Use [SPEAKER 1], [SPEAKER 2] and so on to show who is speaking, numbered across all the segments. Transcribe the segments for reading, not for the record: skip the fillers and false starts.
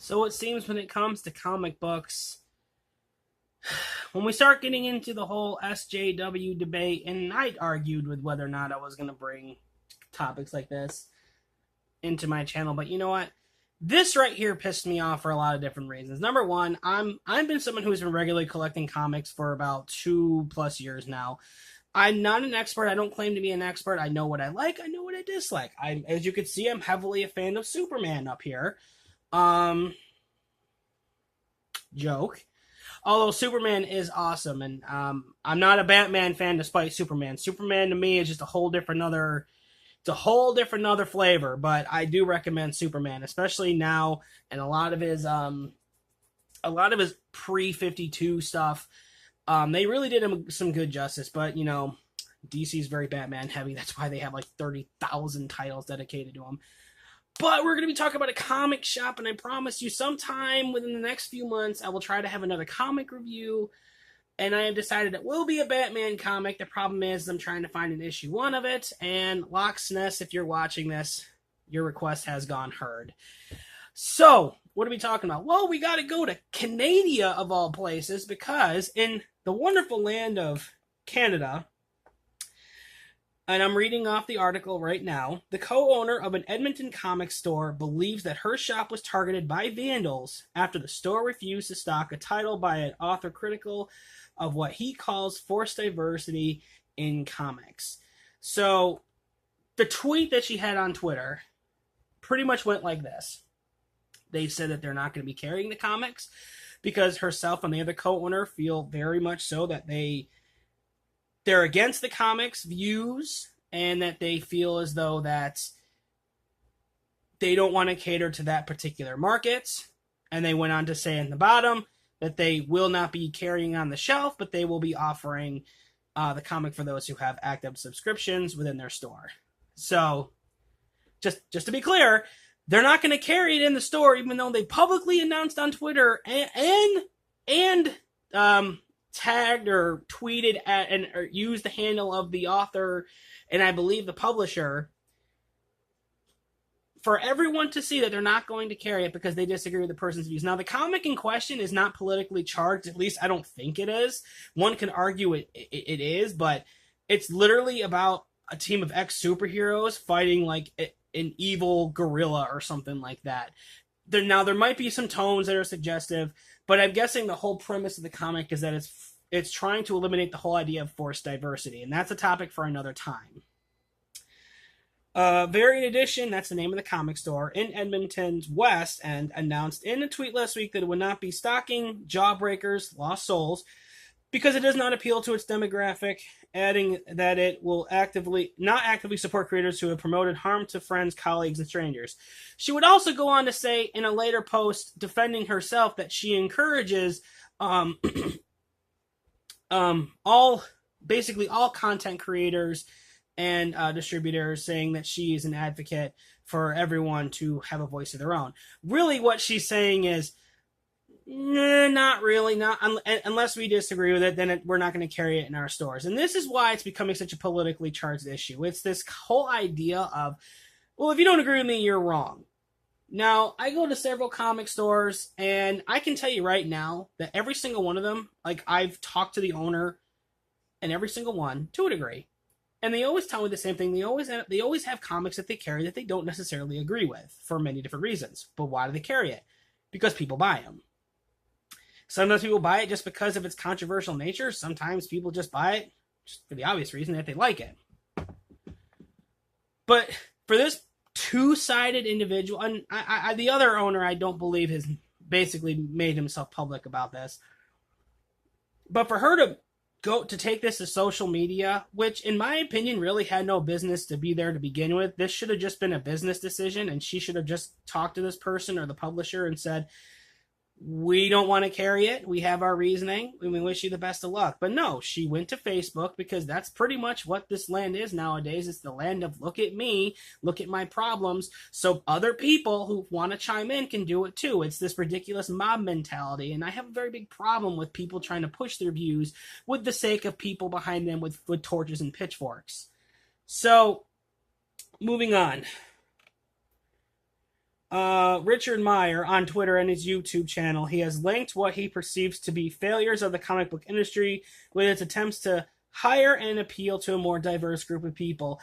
[SPEAKER 1] So it seems when it comes to comic books, when we start getting into the whole SJW debate, and I argued with whether or not I was going to bring topics like this into my channel, but you know what? This right here pissed me off for a lot of different reasons. Number one, I've been someone who's been regularly collecting comics for about 2+ years now. I'm not an expert. I don't claim to be an expert. I know what I like. I know what I dislike. As you can see, I'm heavily a fan of Superman up here. Um, Joke. Although Superman is awesome, and I'm not a Batman fan despite Superman. Superman to me is just a whole different other. It's a whole different other flavor, but I do recommend Superman, especially now, and a lot of his pre-52 stuff. They really did him some good justice, but you know, DC's very Batman heavy. That's why they have like 30,000 titles dedicated to him. But we're going to be talking about a comic shop, and I promise you sometime within the next few months, I will try to have another comic review. And I have decided it will be a Batman comic. The problem is I'm trying to find an issue 1 of it. And Locksness, if you're watching this, your request has gone heard. So, what are we talking about? Well, we got to go to Canada, of all places, because in the wonderful land of Canada, and I'm reading off the article right now, the co-owner of an Edmonton comic store believes that her shop was targeted by vandals after the store refused to stock a title by an author critical of what he calls forced diversity in comics. So, the tweet that she had on Twitter pretty much went like this. They said that they're not going to be carrying the comics because herself and the other co-owner feel very much so that they're against the comics views, and that they feel as though that they don't want to cater to that particular market. And they went on to say in the bottom that they will not be carrying on the shelf, but they will be offering the comic for those who have active subscriptions within their store. So, just to be clear, they're not going to carry it in the store, even though they publicly announced on Twitter and tagged or tweeted at or used the handle of the author and I believe the publisher for everyone to see that they're not going to carry it because they disagree with the person's views. Now, the comic in question is not politically charged. At least I don't think it is. One can argue it is, but it's literally about a team of ex-superheroes fighting like an evil gorilla or something like that. Now, there might be some tones that are suggestive, but I'm guessing the whole premise of the comic is that it's trying to eliminate the whole idea of forced diversity, and that's a topic for another time. Variant Edition, that's the name of the comic store, in Edmonton's West End, announced in a tweet last week that it would not be stocking Jawbreakers, Lost Souls, because it does not appeal to its demographic, adding that it will not actively support creators who have promoted harm to friends, colleagues, and strangers. She would also go on to say in a later post defending herself that she encourages basically all content creators and distributors, saying that she is an advocate for everyone to have a voice of their own. Really, what she's saying is, not really, not unless we disagree with it, then we're not going to carry it in our stores. And this is why it's becoming such a politically charged issue. It's this whole idea of, well, if you don't agree with me, you're wrong. Now, I go to several comic stores, and I can tell you right now that every single one of them, like, I've talked to the owner, and every single one, to a degree, and they always tell me the same thing. They always have comics that they carry that they don't necessarily agree with for many different reasons. But why do they carry it? Because people buy them. Sometimes people buy it just because of its controversial nature. Sometimes people just buy it just for the obvious reason that they like it. But for this two-sided individual, and the other owner, I don't believe, has basically made himself public about this. But for her to take this to social media, which in my opinion really had no business to be there to begin with. This should have just been a business decision, and she should have just talked to this person or the publisher and said, we don't want to carry it. We have our reasoning. We wish you the best of luck. But no, she went to Facebook because that's pretty much what this land is nowadays. It's the land of look at me, look at my problems. So other people who want to chime in can do it too. It's this ridiculous mob mentality. And I have a very big problem with people trying to push their views with the sake of people behind them with torches and pitchforks. So moving on. Richard Meyer on Twitter and his YouTube channel, he has linked what he perceives to be failures of the comic book industry with its attempts to hire and appeal to a more diverse group of people.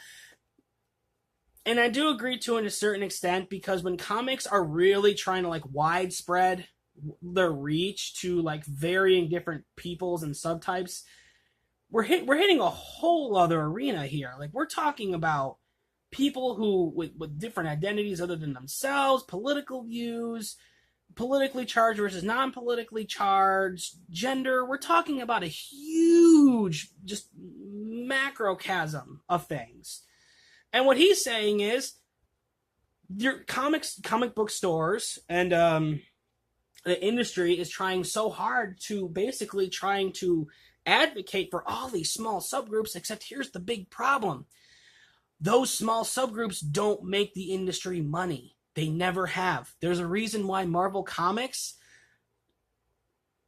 [SPEAKER 1] And I do agree to it a certain extent, because when comics are really trying to like widespread their reach to like varying different peoples and subtypes, we're hitting a whole other arena here. Like, we're talking about people who with different identities other than themselves, political views, politically charged versus non-politically charged, gender. We're talking about a huge just macrocosm of things. And what he's saying is your comic book stores and the industry is trying so hard to basically trying to advocate for all these small subgroups, except here's the big problem. Those small subgroups don't make the industry money. They never have. There's a reason why Marvel Comics,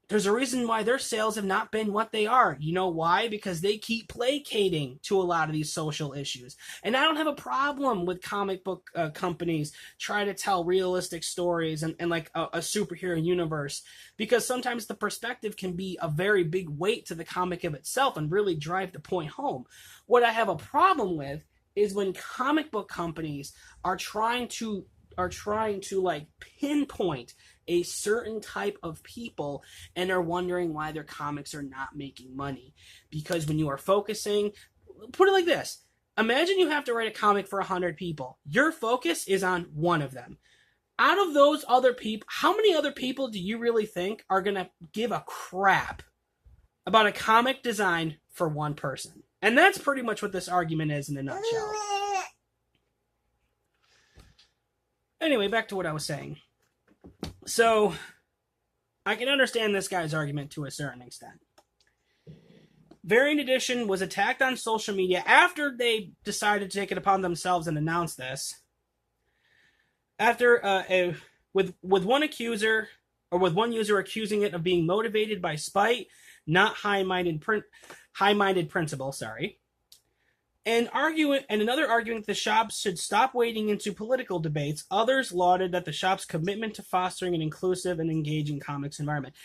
[SPEAKER 1] there's a reason why their sales have not been what they are. You know why? Because they keep placating to a lot of these social issues. And I don't have a problem with comic book companies trying to tell realistic stories and like a superhero universe, because sometimes the perspective can be a very big weight to the comic of itself and really drive the point home. What I have a problem with is when comic book companies are trying to like pinpoint a certain type of people and are wondering why their comics are not making money. Because when you are focusing, put it like this, imagine you have to write a comic for 100 people. Your focus is on one of them. Out of those other people, how many other people do you really think are going to give a crap about a comic designed for one person? And that's pretty much what this argument is in a nutshell. Anyway, back to what I was saying. So, I can understand this guy's argument to a certain extent. Variant Edition was attacked on social media after they decided to take it upon themselves and announce this. After with one user accusing it of being motivated by spite, not high-minded principle, and another arguing that the shops should stop wading into political debates. Others lauded that the shop's commitment to fostering an inclusive and engaging comics environment.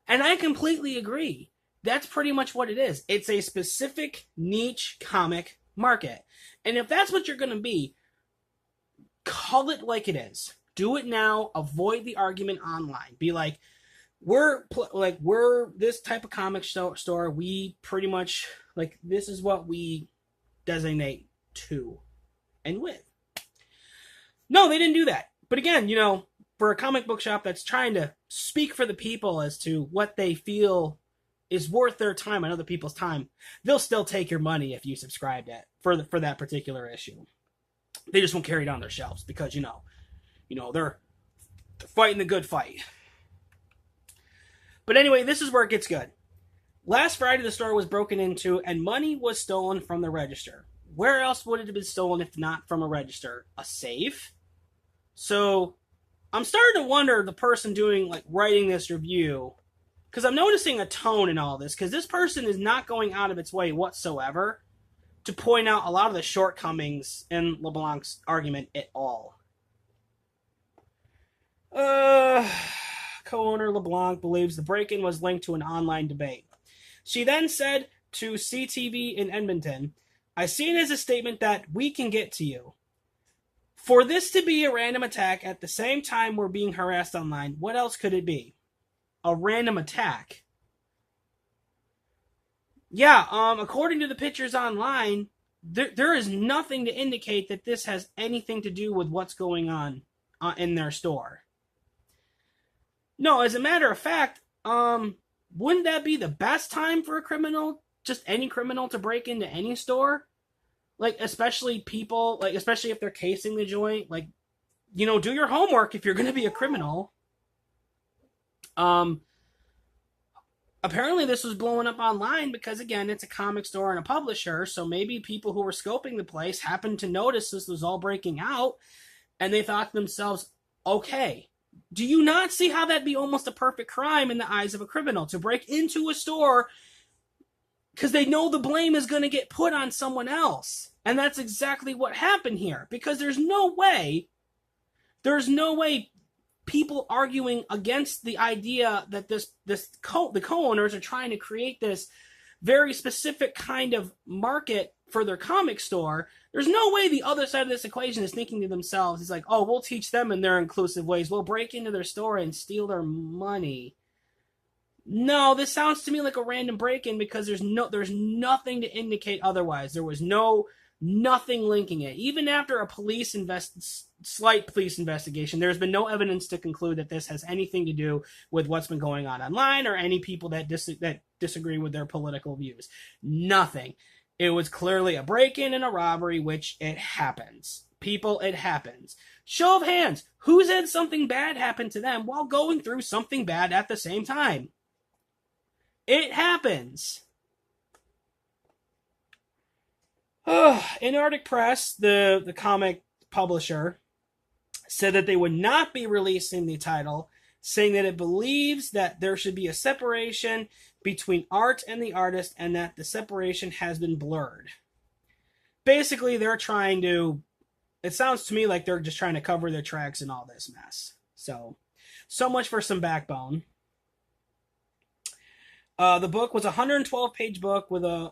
[SPEAKER 1] And I completely agree. That's pretty much what it is. It's a specific niche comic market. And if that's what you're going to be, call it like it is. Do it now. Avoid the argument online. Be like, we're this type of comic store. We pretty much, like, this is what we designate to and with. No, they didn't do that. But again, for a comic book shop that's trying to speak for the people as to what they feel is worth their time and other people's time, they'll still take your money if you subscribe to it for that particular issue. They just won't carry it on their shelves because they're fighting the good fight. But anyway, this is where it gets good. Last Friday, the store was broken into and money was stolen from the register. Where else would it have been stolen if not from a register? A safe? So, I'm starting to wonder the person writing this review, because I'm noticing a tone in all this, because this person is not going out of its way whatsoever to point out a lot of the shortcomings in LeBlanc's argument at all. Co-owner LeBlanc believes the break-in was linked to an online debate. She then said to CTV in Edmonton, "I see it as a statement that we can get to you. For this to be a random attack at the same time we're being harassed online, what else could it be? A random attack." Yeah, according to the pictures online, there is nothing to indicate that this has anything to do with what's going on in their store. No, as a matter of fact, wouldn't that be the best time for a criminal, just any criminal, to break into any store? Especially if they're casing the joint, do your homework if you're going to be a criminal. Apparently this was blowing up online because, again, it's a comic store and a publisher, so maybe people who were scoping the place happened to notice this was all breaking out, and they thought to themselves, okay, do you not see how that'd be almost a perfect crime in the eyes of a criminal to break into a store because they know the blame is going to get put on someone else? And that's exactly what happened here, because there's no way There's no way people arguing against the idea that the co-owners are trying to create this very specific kind of market for their comic store. There's no way the other side of this equation is thinking to themselves, it's like, oh, we'll teach them in their inclusive ways. We'll break into their store and steal their money. No, this sounds to me like a random break-in because there's nothing to indicate otherwise. There was nothing linking it. Even after a slight police investigation, there's been no evidence to conclude that this has anything to do with what's been going on online or any people that disagree with their political views. Nothing. It was clearly a break-in and a robbery, which it happens. People, it happens. Show of hands. Who's had something bad happen to them while going through something bad at the same time? It happens. In Arctic Press, the comic publisher said that they would not be releasing the title, saying that it believes that there should be a separation between art and the artist and that the separation has been blurred. Basically, they're trying to... It sounds to me like they're just trying to cover their tracks in all this mess. So much for some backbone. The book was a 112-page book with a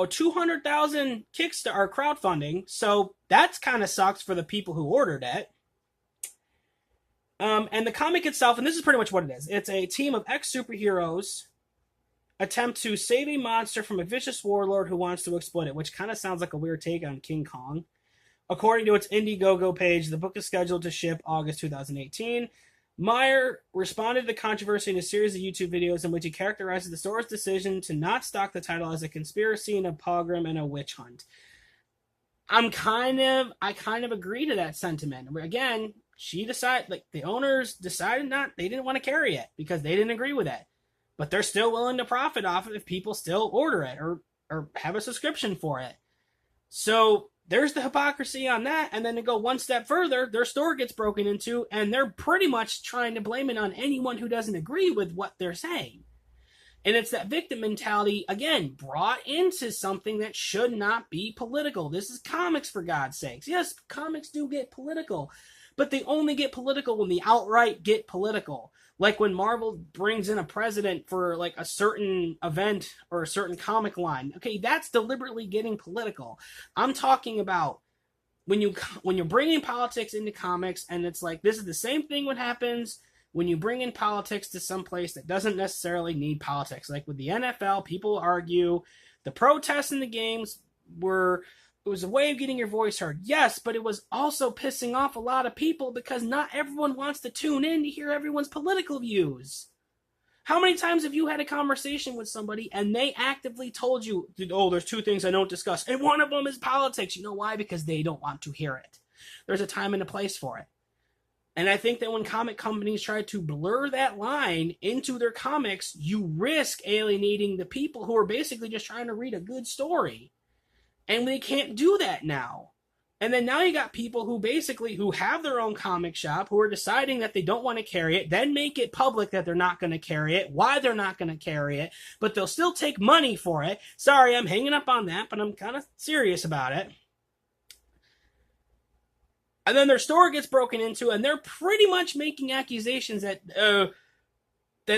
[SPEAKER 1] 200,000 Kickstarter crowdfunding, so that's kind of sucks for the people who ordered it. And the comic itself, and this is pretty much what it is. It's a team of ex-superheroes attempt to save a monster from a vicious warlord who wants to exploit it, which kind of sounds like a weird take on King Kong. According to its Indiegogo page, the book is scheduled to ship August 2018. Meyer responded to the controversy in a series of YouTube videos in which he characterizes the store's decision to not stock the title as a conspiracy and a pogrom and a witch hunt. I kind of agree to that sentiment. Again, the owners decided they didn't want to carry it because they didn't agree with it. But they're still willing to profit off it if people still order it or have a subscription for it. So there's the hypocrisy on that. And then to go one step further, their store gets broken into and they're pretty much trying to blame it on anyone who doesn't agree with what they're saying. And it's that victim mentality, again, brought into something that should not be political. This is comics, for God's sakes. Yes, comics do get political, but they only get political when they outright get political. Like when Marvel brings in a president for like a certain event or a certain comic line. Okay, that's deliberately getting political. I'm talking about when you're bringing politics into comics, and it's like this is the same thing what happens when you bring in politics to some place that doesn't necessarily need politics. Like with the NFL, people argue the protests in the games it was a way of getting your voice heard. Yes, but it was also pissing off a lot of people because not everyone wants to tune in to hear everyone's political views. How many times have you had a conversation with somebody and they actively told you, oh, there's two things I don't discuss, and one of them is politics. You know why? Because they don't want to hear it. There's a time and a place for it. And I think that when comic companies try to blur that line into their comics, you risk alienating the people who are basically just trying to read a good story. And they can't do that now. And then now you got people who have their own comic shop who are deciding that they don't want to carry it, then make it public that they're not going to carry it, why they're not going to carry it, but they'll still take money for it. Sorry, I'm hanging up on that, but I'm kind of serious about it. And then their store gets broken into, and they're pretty much making accusations that there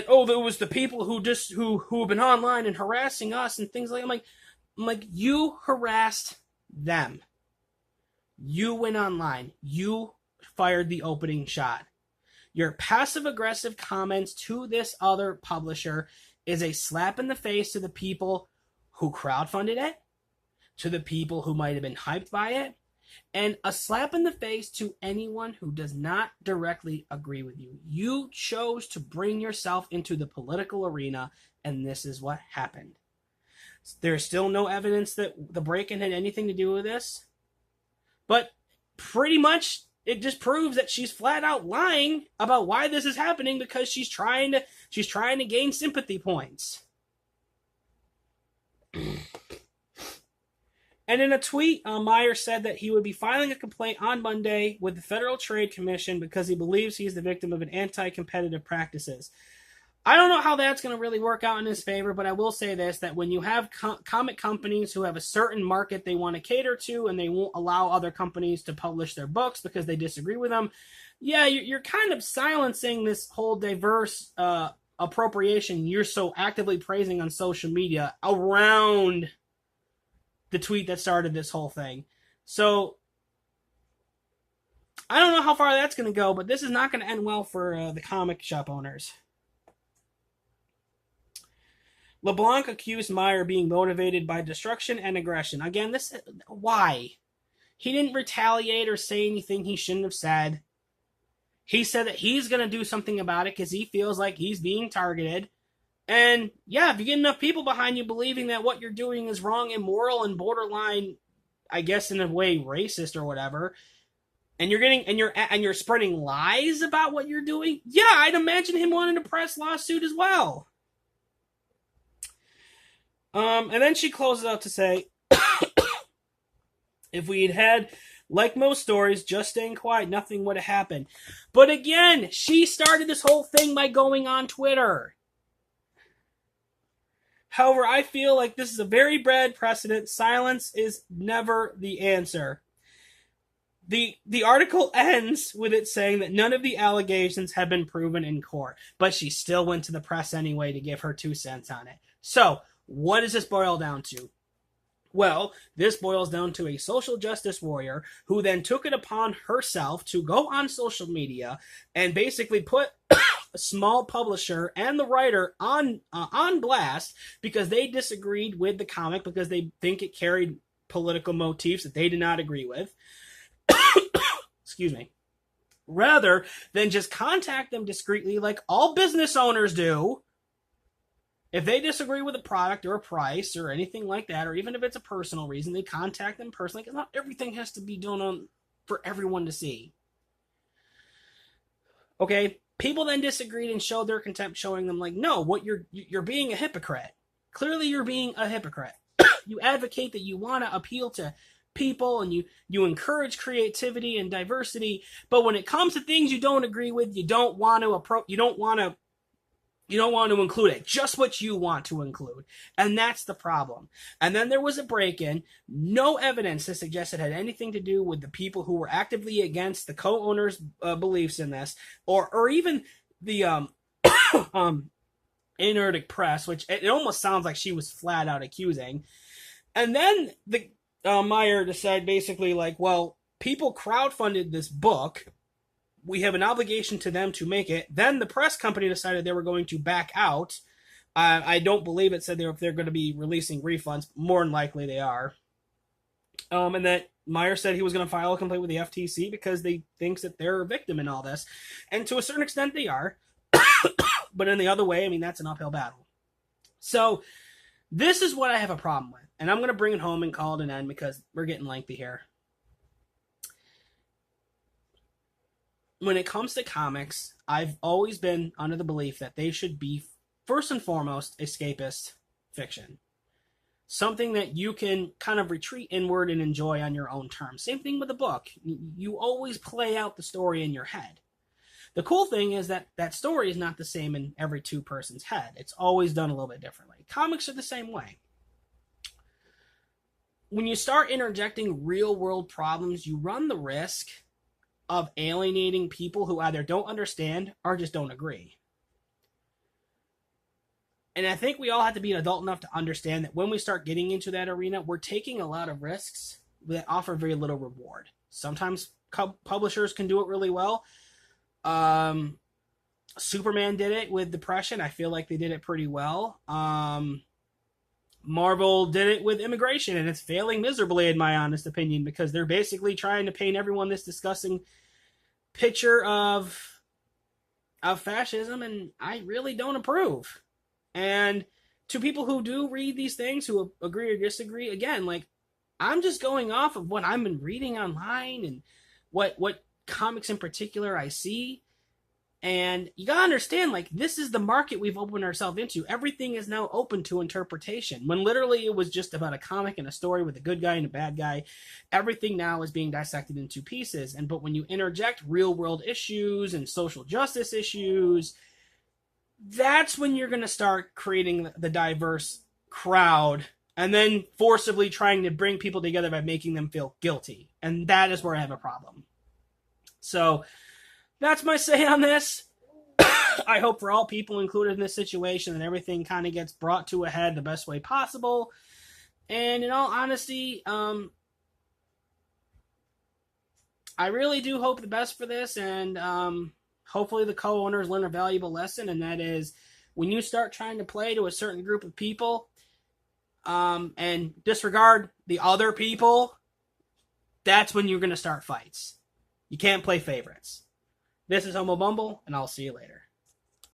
[SPEAKER 1] was the people who have been online and harassing us and things like that. I'm like, you harassed them. You went online. You fired the opening shot. Your passive-aggressive comments to this other publisher is a slap in the face to the people who crowdfunded it, to the people who might have been hyped by it, and a slap in the face to anyone who does not directly agree with you. You chose to bring yourself into the political arena, and this is what happened. There's still no evidence that the break-in had anything to do with this. But pretty much it just proves that she's flat out lying about why this is happening because she's trying to gain sympathy points. And in a tweet, Meyer said that he would be filing a complaint on Monday with the Federal Trade Commission because he believes he's the victim of an anti-competitive practices. I don't know how that's going to really work out in his favor, but I will say this, that when you have comic companies who have a certain market they want to cater to and they won't allow other companies to publish their books because they disagree with them, yeah, you're kind of silencing this whole diverse appropriation you're so actively praising on social media around the tweet that started this whole thing. So I don't know how far that's going to go, but this is not going to end well for the comic shop owners. LeBlanc accused Meyer of being motivated by destruction and aggression. Again, why? He didn't retaliate or say anything he shouldn't have said. He said that he's going to do something about it because he feels like he's being targeted. And yeah, if you get enough people behind you believing that what you're doing is wrong, immoral, and borderline, I guess in a way, racist or whatever, and you're spreading lies about what you're doing, yeah, I'd imagine him wanting to press lawsuit as well. And then she closes out to say, if we had, like most stories, just staying quiet, nothing would have happened. But again, she started this whole thing by going on Twitter. However, I feel like this is a very bad precedent. Silence is never the answer. The article ends with it saying that none of the allegations have been proven in court, but she still went to the press anyway to give her 2 cents on it. So, what does this boil down to? Well, this boils down to a social justice warrior who then took it upon herself to go on social media and basically put a small publisher and the writer on blast because they disagreed with the comic because they think it carried political motifs that they did not agree with. Excuse me. Rather than just contact them discreetly like all business owners do. If they disagree with a product or a price or anything like that, or even if it's a personal reason, they contact them personally because not everything has to be done for everyone to see. Okay? People then disagreed and showed their contempt, showing them like, no, what you're being a hypocrite. Clearly you're being a hypocrite. You advocate that you want to appeal to people and you encourage creativity and diversity, but when it comes to things you don't agree with, you don't want to include it, just what you want to include. And that's the problem. And then there was a break-in, no evidence to suggest it had anything to do with the people who were actively against the co-owners' beliefs in this, or even the Antarctic Press, which it almost sounds like she was flat out accusing. And then the Meyer decided basically like, well, people crowdfunded this book. We have an obligation to them to make it. Then the press company decided they were going to back out. I don't believe it said they're going to be releasing refunds. More than likely they are. And that Meyer said he was going to file a complaint with the FTC because they thinks that they're a victim in all this. And to a certain extent they are. But in the other way, I mean, that's an uphill battle. So this is what I have a problem with. And I'm going to bring it home and call it an end because we're getting lengthy here. When it comes to comics, I've always been under the belief that they should be, first and foremost, escapist fiction. Something that you can kind of retreat inward and enjoy on your own terms. Same thing with a book. You always play out the story in your head. The cool thing is that that story is not the same in every two person's head. It's always done a little bit differently. Comics are the same way. When you start interjecting real-world problems, you run the risk of alienating people who either don't understand or just don't agree. And I think we all have to be an adult enough to understand that when we start getting into that arena, we're taking a lot of risks that offer very little reward. Sometimes publishers can do it really well. Superman did it with Depression. I feel like they did it pretty well. Marvel did it with Immigration, and it's failing miserably, in my honest opinion, because they're basically trying to paint everyone this disgusting picture of fascism, and I really don't approve. And to people who do read these things, who agree or disagree, again, like, I'm just going off of what I've been reading online and what comics in particular I see. And you gotta understand, like, this is the market we've opened ourselves into. Everything is now open to interpretation. When literally it was just about a comic and a story with a good guy and a bad guy, everything now is being dissected into pieces. But when you interject real world issues and social justice issues, that's when you're going to start creating the diverse crowd and then forcibly trying to bring people together by making them feel guilty. And that is where I have a problem. So that's my say on this. I hope for all people included in this situation that everything kind of gets brought to a head the best way possible. And in all honesty, I really do hope the best for this, and hopefully the co-owners learn a valuable lesson, and that is when you start trying to play to a certain group of people and disregard the other people, that's when you're going to start fights. You can't play favorites. This is Homo Bumble, and I'll see you later.